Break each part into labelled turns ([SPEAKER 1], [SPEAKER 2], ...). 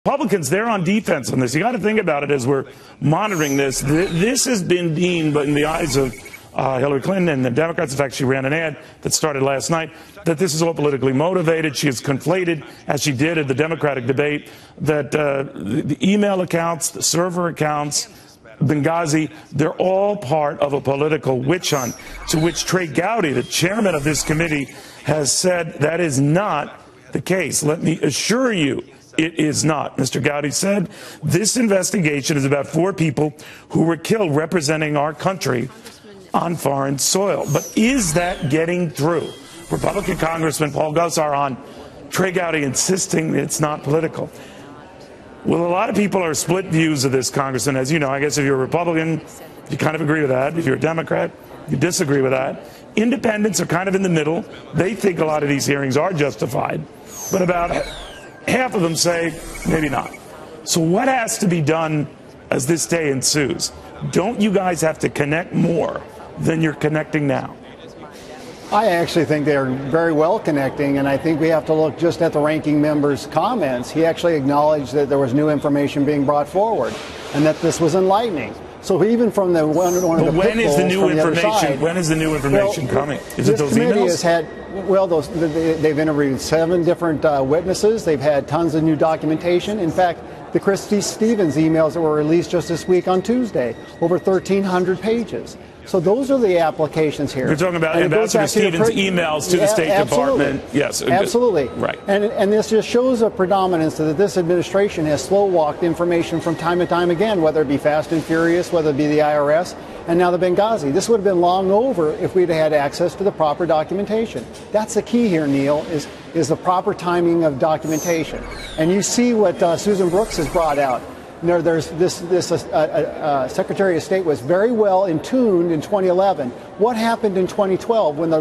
[SPEAKER 1] Republicans, they're on defense on this. You got to think about it as we're monitoring this. This has been deemed, but in the eyes of Hillary Clinton and the Democrats, in fact, she ran an ad that started last night, that this is all politically motivated. She has conflated, as she did at the Democratic debate, that the email accounts, the server accounts, Benghazi, they're all part of a political witch hunt, to which Trey Gowdy, the chairman of this committee, has said that is not the case. Let me assure you, it is not. Mr. Gowdy said this investigation is about 4 people who were killed representing our country on foreign soil. But is that getting through? Republican Congressman Paul Gosar on Trey Gowdy insisting it's not political. Well, a lot of people are split views of this, Congressman. As you know, I guess if you're a Republican, you kind of agree with that. If you're a Democrat, you disagree with that. Independents are kind of in the middle. They think a lot of these hearings are justified. But about half of them say maybe not. So what has to be done as this day ensues? Don't you guys have to connect more than you're connecting now?
[SPEAKER 2] I actually think they're very well connecting, and I think we have to look just at the ranking member's comments. He actually acknowledged that there was new information being brought forward and that this was enlightening. So even from the one of the
[SPEAKER 1] when is the new information?
[SPEAKER 2] Side,
[SPEAKER 1] when is the new information coming? Is it those emails?
[SPEAKER 2] Has had, well, they've interviewed 7 different witnesses. They've had tons of new documentation. In fact, the Christy Stevens emails that were released just this week on Tuesday, over 1,300 pages. So those are the applications here.
[SPEAKER 1] You're talking about Ambassador Stevens' emails to the State Department. Yes,
[SPEAKER 2] absolutely.
[SPEAKER 1] Right.
[SPEAKER 2] And this just shows a predominance that this administration has slow-walked information from time to time again, whether it be Fast and Furious, whether it be the IRS, and now the Benghazi. This would have been long over if we'd had access to the proper documentation. That's the key here, Neil, is the proper timing of documentation. And you see what Susan Brooks has brought out. There's Secretary of State was very well in tune in 2011. What happened in 2012 when the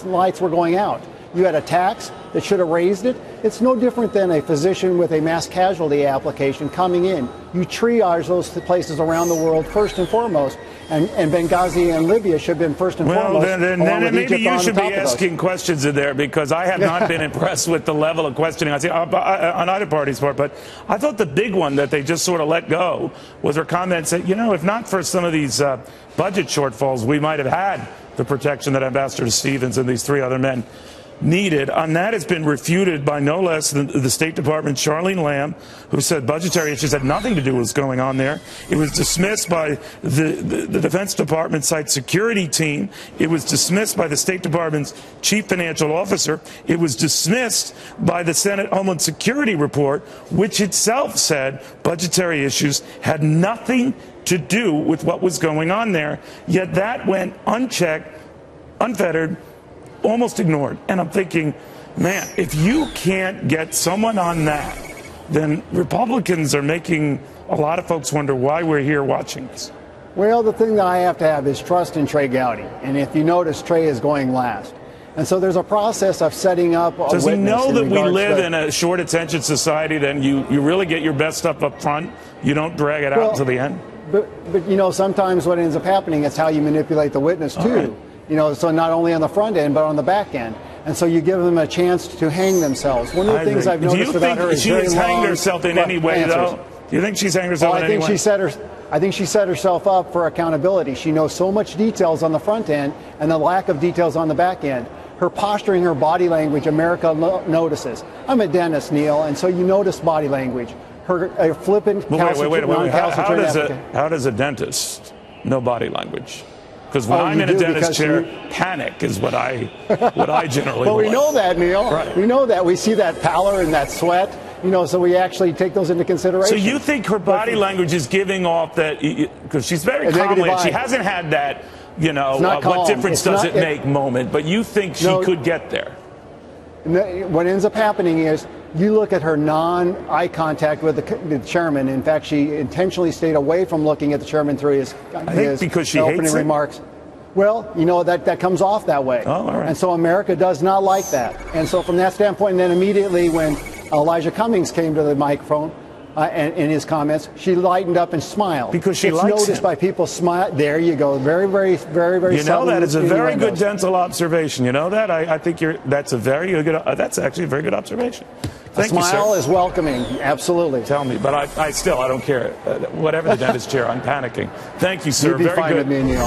[SPEAKER 2] lights were going out? You had a tax that should have raised it. It's no different than a physician with a mass casualty application coming in. You triage those places around the world first and foremost. And Benghazi and Libya should have been first and foremost.
[SPEAKER 1] Well, then maybe you should be asking questions in there, because I have not been impressed with the level of questioning on either party's part. But I thought the big one that they just sort of let go was her comments that, you know, if not for some of these budget shortfalls, we might have had the protection that Ambassador Stevens and these 3 other men needed. On that, has been refuted by no less than the State Department, Charlene Lamb, who said budgetary issues had nothing to do with what's going on there. It was dismissed by the Defense Department site security team. It was dismissed by the State Department's chief financial officer. It was dismissed by the Senate Homeland Security report, which itself said budgetary issues had nothing to do with what was going on there. Yet that went unchecked, unfettered, almost ignored. And I'm thinking, man, if you can't get someone on that, then Republicans are making a lot of folks wonder why we're here watching this.
[SPEAKER 2] Well, the thing that I have to have is trust in Trey Gowdy. And if you notice, Trey is going last. And so there's a process of setting up a
[SPEAKER 1] Does he know that we live
[SPEAKER 2] to
[SPEAKER 1] in a short attention society? Then you really get your best stuff up front. You don't drag it out until the end.
[SPEAKER 2] But you know, sometimes what ends up happening is how you manipulate the witness too. Right. You know, so not only on the front end, but on the back end. And so you give them a chance to hang themselves. One of the things I've noticed about her is
[SPEAKER 1] she has hanged herself in any way, though? Do you think she's hanged herself in any way?
[SPEAKER 2] I think she set herself up for accountability. She knows so much details on the front end and the lack of details on the back end. Her posturing, her body language, America notices. I'm a dentist, Neil, and so you notice body language. Her flippant,
[SPEAKER 1] wait. How does a dentist know body language? Because when I'm in a dentist chair, panic is what I generally.
[SPEAKER 2] Well, we know that, Neil.
[SPEAKER 1] Right.
[SPEAKER 2] We know that. We see that pallor and that sweat. You know, so we actually take those into consideration.
[SPEAKER 1] So you think her body language is giving off that, because she's very calmly, she hasn't had that, you know, what difference does it make moment, but you think she could get there?
[SPEAKER 2] What ends up happening is you look at her non-eye contact with the chairman. In fact, she intentionally stayed away from looking at the chairman through his opening remarks. Well, you know, that comes off that way.
[SPEAKER 1] Oh, all right.
[SPEAKER 2] And so America does not like that. And so from that standpoint, and then immediately when Elijah Cummings came to the microphone and in his comments, she lightened up and smiled.
[SPEAKER 1] Because she likes him.
[SPEAKER 2] It's noticed by people smile. There you go. Very, very, very, very.
[SPEAKER 1] You know, that is a very good dental observation. You know that? I think that's actually a very good observation. Thank you,
[SPEAKER 2] smile
[SPEAKER 1] sir.
[SPEAKER 2] is welcoming. Absolutely.
[SPEAKER 1] Tell me, but I don't care. Whatever the dentist chair, I'm panicking. Thank you, sir.
[SPEAKER 2] You'd be
[SPEAKER 1] Very
[SPEAKER 2] fine
[SPEAKER 1] good.
[SPEAKER 2] with me, Neil.